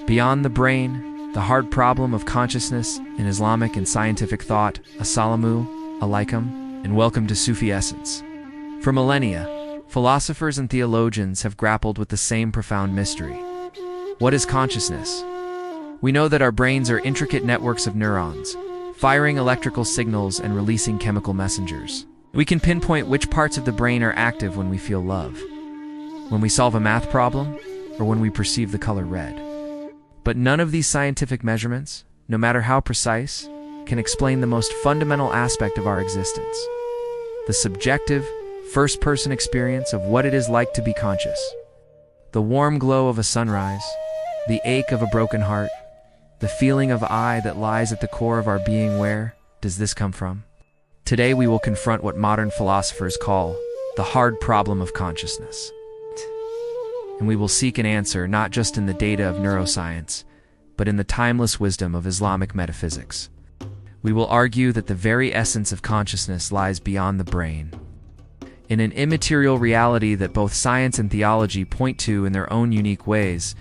Beyond the brain, the hard problem of consciousness in Islamic and scientific thought. Assalamu alaikum, and welcome to Sufi Essence. For millennia, philosophers and theologians have grappled with the same profound mystery. What is consciousness? We know that our brains are intricate networks of neurons, firing electrical signals and releasing chemical messengers. We can pinpoint which parts of the brain are active when we feel love, when we solve a math problem, or when we perceive the color red. But none of these scientific measurements, no matter how precise, can explain the most fundamental aspect of our existence: the subjective, first-person experience of what it is like to be conscious. The warm glow of a sunrise, the ache of a broken heart, the feeling of I that lies at the core of our being. Where does this come from? Today we will confront what modern philosophers call the hard problem of consciousness. And we will seek an answer not just in the data of neuroscience, but in the timeless wisdom of Islamic metaphysics. We will argue that the very essence of consciousness lies beyond the brain, in an immaterial reality that both science and theology point to in their own unique ways.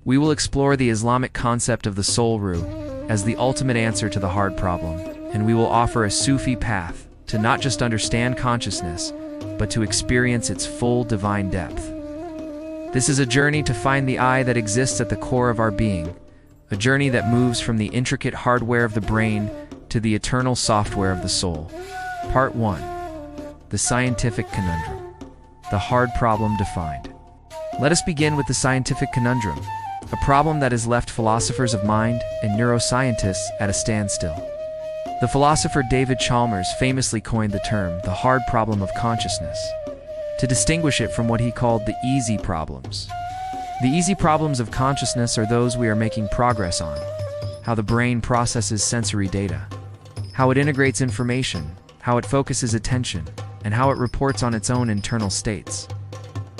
We will explore the Islamic concept of the soul ruh as the ultimate answer to the hard problem, and we will offer a Sufi path to not just understand consciousness, but to experience its full divine depth. This is a journey to find the I that exists at the core of our being, a journey that moves from the intricate hardware of the brain to the eternal software of the soul. Part 1. The Scientific Conundrum. The hard problem defined. Let us begin with the scientific conundrum, a problem that has left philosophers of mind and neuroscientists at a standstill. The philosopher David Chalmers famously coined the term the hard problem of consciousness, to distinguish it from what he called the easy problems. The easy problems of consciousness are those we are making progress on: how the brain processes sensory data, how it integrates information, how it focuses attention, and how it reports on its own internal states.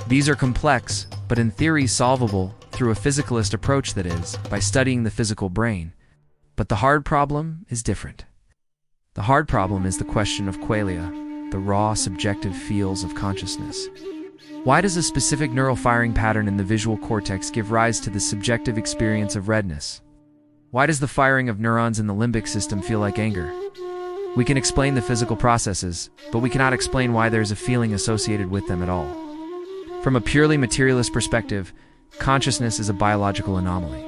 These are complex, but in theory solvable through a physicalist approach, that is, by studying the physical brain. But the hard problem is different. The hard problem is the question of qualia, the raw, subjective feels of consciousness. Why does a specific neural firing pattern in the visual cortex give rise to the subjective experience of redness? Why does the firing of neurons in the limbic system feel like anger? We can explain the physical processes, but we cannot explain why there is a feeling associated with them at all. From a purely materialist perspective, consciousness is a biological anomaly.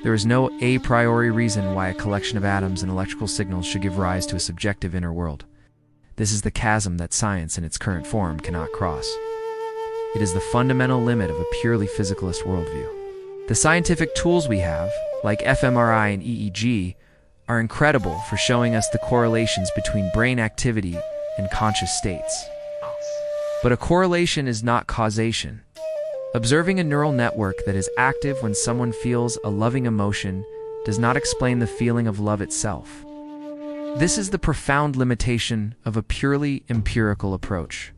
There is no a priori reason why a collection of atoms and electrical signals should give rise to a subjective inner world. This is the chasm that science in its current form cannot cross. It is the fundamental limit of a purely physicalist worldview. The scientific tools we have, like fMRI and EEG, are incredible for showing us the correlations between brain activity and conscious states. But a correlation is not causation. Observing a neural network that is active when someone feels a loving emotion does not explain the feeling of love itself. This is the profound limitation of a purely empirical approach.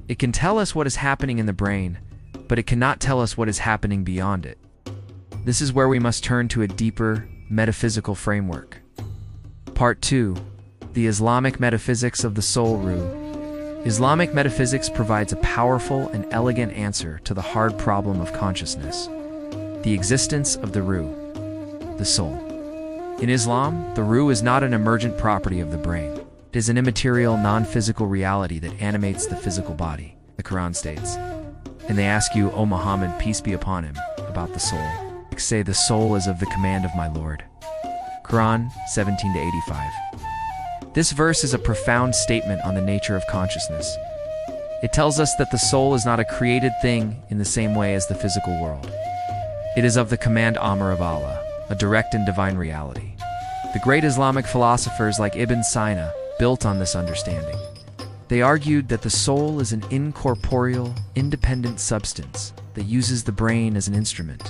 It can tell us what is happening in the brain, but it cannot tell us what is happening beyond it. This is where we must turn to a deeper, metaphysical framework. Part 2. The Islamic Metaphysics of the Soul Ruh. Islamic metaphysics provides a powerful and elegant answer to the hard problem of consciousness: the existence of the ruh, the soul. In Islam, the ruh is not an emergent property of the brain. It is an immaterial, non-physical reality that animates the physical body, the Quran states. And they ask you, O Muhammad, peace be upon him, about the soul. Say, the soul is of the command of my Lord. Quran 17-85. This verse is a profound statement on the nature of consciousness. It tells us that the soul is not a created thing in the same way as the physical world. It is of the command Amr of Allah, a direct and divine reality. The great Islamic philosophers like Ibn Sina built on this understanding. They argued that the soul is an incorporeal, independent substance that uses the brain as an instrument.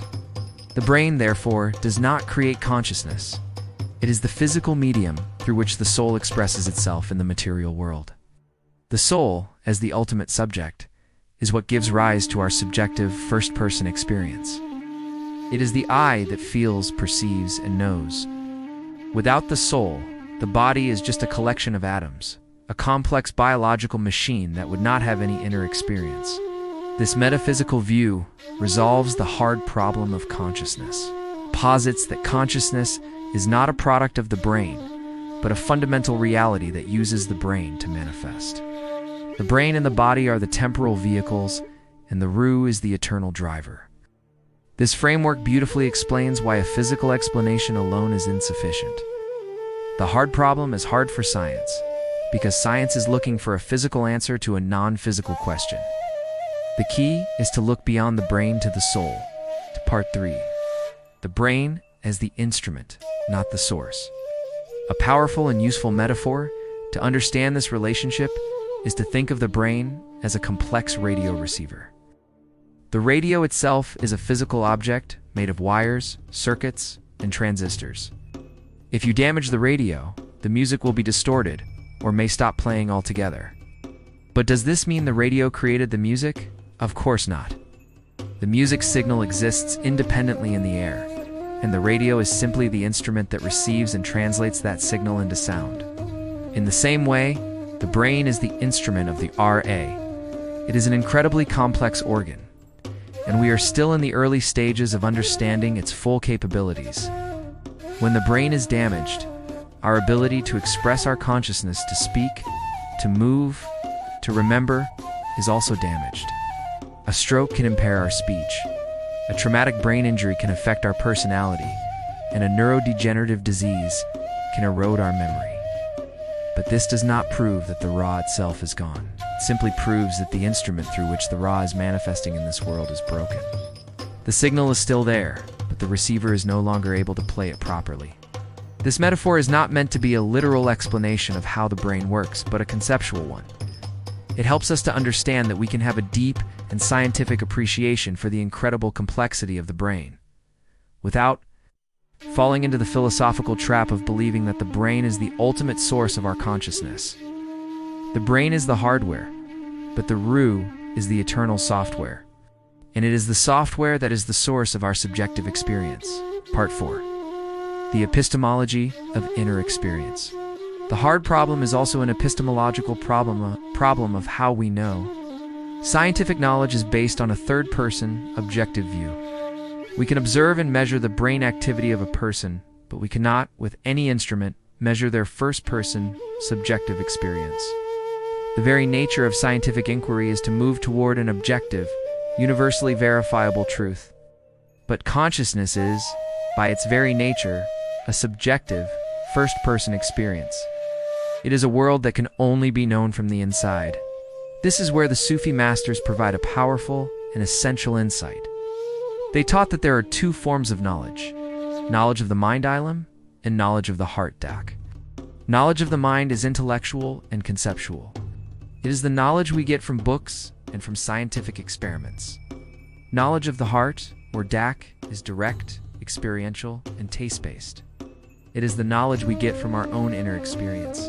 The brain, therefore, does not create consciousness. It is the physical medium through which the soul expresses itself in the material world. The soul, as the ultimate subject, is what gives rise to our subjective first-person experience. It is the I that feels, perceives, and knows. Without the soul, the body is just a collection of atoms, a complex biological machine that would not have any inner experience. This metaphysical view resolves the hard problem of consciousness, posits that consciousness is not a product of the brain, but a fundamental reality that uses the brain to manifest. The brain and the body are the temporal vehicles, and the Ru is the eternal driver. This framework beautifully explains why a physical explanation alone is insufficient. The hard problem is hard for science, because science is looking for a physical answer to a non-physical question. The key is to look beyond the brain to the soul, to part 3. The brain as the instrument, not the source. A powerful and useful metaphor to understand this relationship is to think of the brain as a complex radio receiver. The radio itself is a physical object made of wires, circuits, and transistors. If you damage the radio, the music will be distorted or may stop playing altogether. But does this mean the radio created the music? Of course not. The music signal exists independently in the air, and the radio is simply the instrument that receives and translates that signal into sound. In the same way, the brain is the instrument of the RA. It is an incredibly complex organ, and we are still in the early stages of understanding its full capabilities. When the brain is damaged, our ability to express our consciousness, to speak, to move, to remember, is also damaged. A stroke can impair our speech. A traumatic brain injury can affect our personality, and a neurodegenerative disease can erode our memory. But this does not prove that the Ra itself is gone. It simply proves that the instrument through which the Ra is manifesting in this world is broken. The signal is still there, but the receiver is no longer able to play it properly. This metaphor is not meant to be a literal explanation of how the brain works, but a conceptual one. It helps us to understand that we can have a deep and scientific appreciation for the incredible complexity of the brain, without falling into the philosophical trap of believing that the brain is the ultimate source of our consciousness. The brain is the hardware, but the Ru is the eternal software, and it is the software that is the source of our subjective experience. Part 4. The epistemology of inner experience. The hard problem is also an epistemological problem, a problem of how we know. Scientific knowledge is based on a third-person, objective view. We can observe and measure the brain activity of a person, but we cannot, with any instrument, measure their first-person, subjective experience. The very nature of scientific inquiry is to move toward an objective, universally verifiable truth. But consciousness is, by its very nature, a subjective, first-person experience. It is a world that can only be known from the inside. This is where the Sufi masters provide a powerful and essential insight. They taught that there are two forms of knowledge: knowledge of the mind ilm and knowledge of the heart dak. Knowledge of the mind is intellectual and conceptual. It is the knowledge we get from books and from scientific experiments. Knowledge of the heart, or dak, is direct, experiential, and taste-based. It is the knowledge we get from our own inner experience.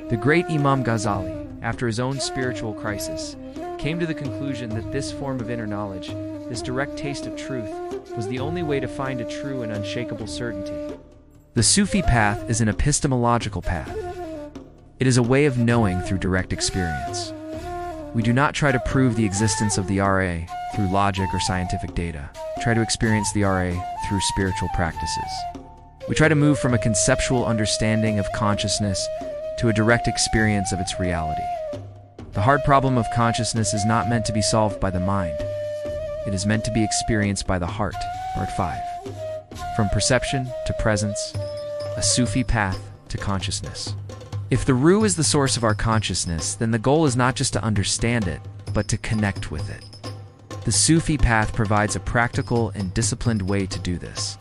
The great Imam Ghazali, after his own spiritual crisis, came to the conclusion that this form of inner knowledge, this direct taste of truth, was the only way to find a true and unshakable certainty. The Sufi path is an epistemological path. It is a way of knowing through direct experience. We do not try to prove the existence of the RA through logic or scientific data. We try to experience the RA through spiritual practices. We try to move from a conceptual understanding of consciousness to a direct experience of its reality. The hard problem of consciousness is not meant to be solved by the mind. It is meant to be experienced by the heart. Part 5. From perception to presence, a Sufi path to consciousness. If the Ru is the source of our consciousness, then the goal is not just to understand it, but to connect with it. The Sufi path provides a practical and disciplined way to do this.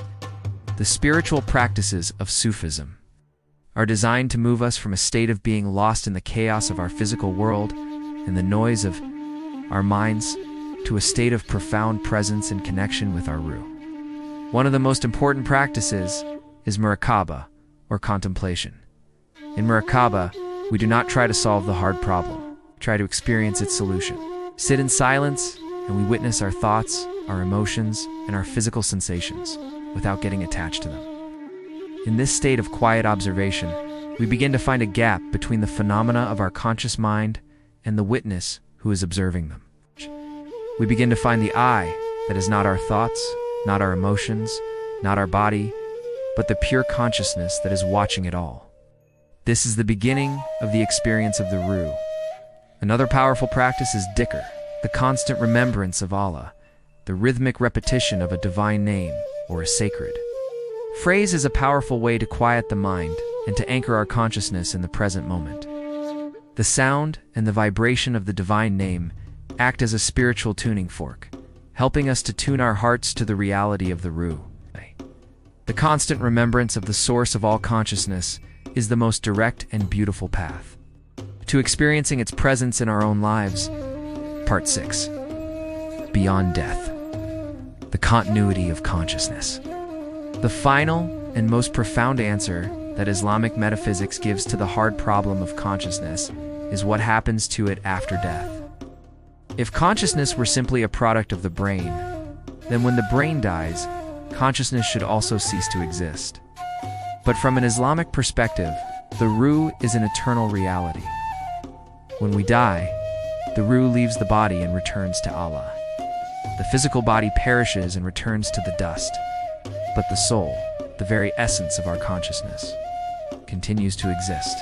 The spiritual practices of Sufism are designed to move us from a state of being lost in the chaos of our physical world and the noise of our minds to a state of profound presence and connection with our Ru. One of the most important practices is muraqabah, or contemplation. In muraqabah, we do not try to solve the hard problem. We try to experience its solution. Sit in silence, and we witness our thoughts, our emotions, and our physical sensations without getting attached to them. In this state of quiet observation, we begin to find a gap between the phenomena of our conscious mind and the witness who is observing them. we begin to find the I that is not our thoughts, not our emotions, not our body, but the pure consciousness that is watching it all. This is the beginning of the experience of the Ruh. Another powerful practice is dhikr, the constant remembrance of Allah, the rhythmic repetition of a divine name or a sacred phrase is a powerful way to quiet the mind and to anchor our consciousness in the present moment. The sound and the vibration of the divine name act as a spiritual tuning fork, helping us to tune our hearts to the reality of the Ruh. The constant remembrance of the source of all consciousness is the most direct and beautiful path to experiencing its presence in our own lives. Part 6. Beyond Death. The continuity of consciousness. The final and most profound answer that Islamic metaphysics gives to the hard problem of consciousness is what happens to it after death. If consciousness were simply a product of the brain, then when the brain dies, consciousness should also cease to exist. But from an Islamic perspective, the Ruh is an eternal reality. When we die, the Ruh leaves the body and returns to Allah. The physical body perishes and returns to the dust, but the soul, the very essence of our consciousness, continues to exist.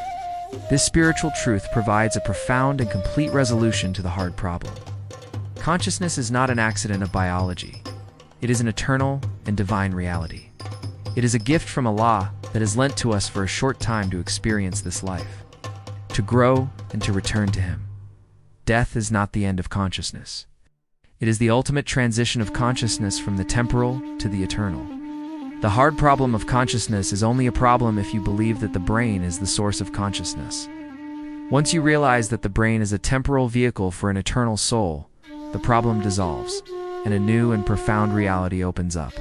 This spiritual truth provides a profound and complete resolution to the hard problem. Consciousness is not an accident of biology. It is an eternal and divine reality. It is a gift from Allah that is lent to us for a short time to experience this life, to grow and to return to Him. Death is not the end of consciousness. It is the ultimate transition of consciousness from the temporal to the eternal. The hard problem of consciousness is only a problem if you believe that the brain is the source of consciousness. Once you realize that the brain is a temporal vehicle for an eternal soul, the problem dissolves, and a new and profound reality opens up.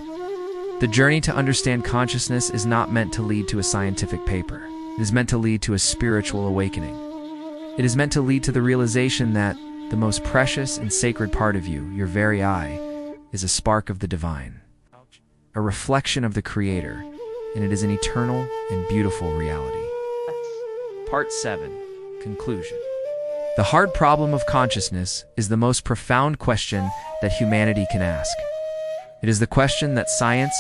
The journey to understand consciousness is not meant to lead to a scientific paper. It is meant to lead to a spiritual awakening. It is meant to lead to the realization that the most precious and sacred part of you, your very I, is a spark of the divine, a reflection of the Creator, and it is an eternal and beautiful reality. Part 7. Conclusion. The hard problem of consciousness is the most profound question that humanity can ask. It is the question that science,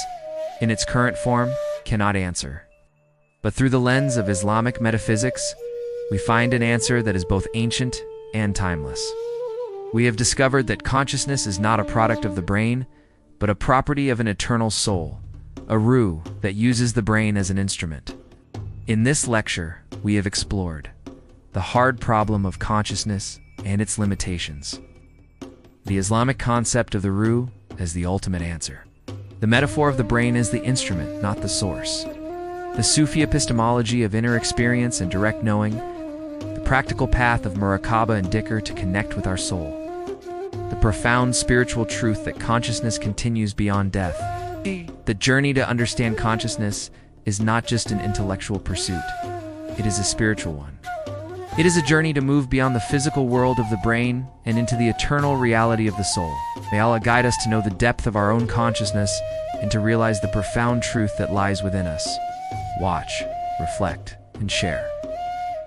in its current form, cannot answer. But through the lens of Islamic metaphysics, we find an answer that is both ancient and timeless. We have discovered that consciousness is not a product of the brain, but a property of an eternal soul, a Ruh that uses the brain as an instrument. In this lecture, we have explored the hard problem of consciousness and its limitations, the Islamic concept of the Ruh as the ultimate answer, the metaphor of the brain as the instrument, not the source, the Sufi epistemology of inner experience and direct knowing, the practical path of muraqabah and dhikr to connect with our soul, the profound spiritual truth that consciousness continues beyond death. The journey to understand consciousness is not just an intellectual pursuit, it is a spiritual one. It is a journey to move beyond the physical world of the brain and into the eternal reality of the soul. May Allah guide us to know the depth of our own consciousness and to realize the profound truth that lies within us. Watch, reflect, and share.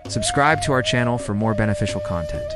Subscribe to our channel for more beneficial content.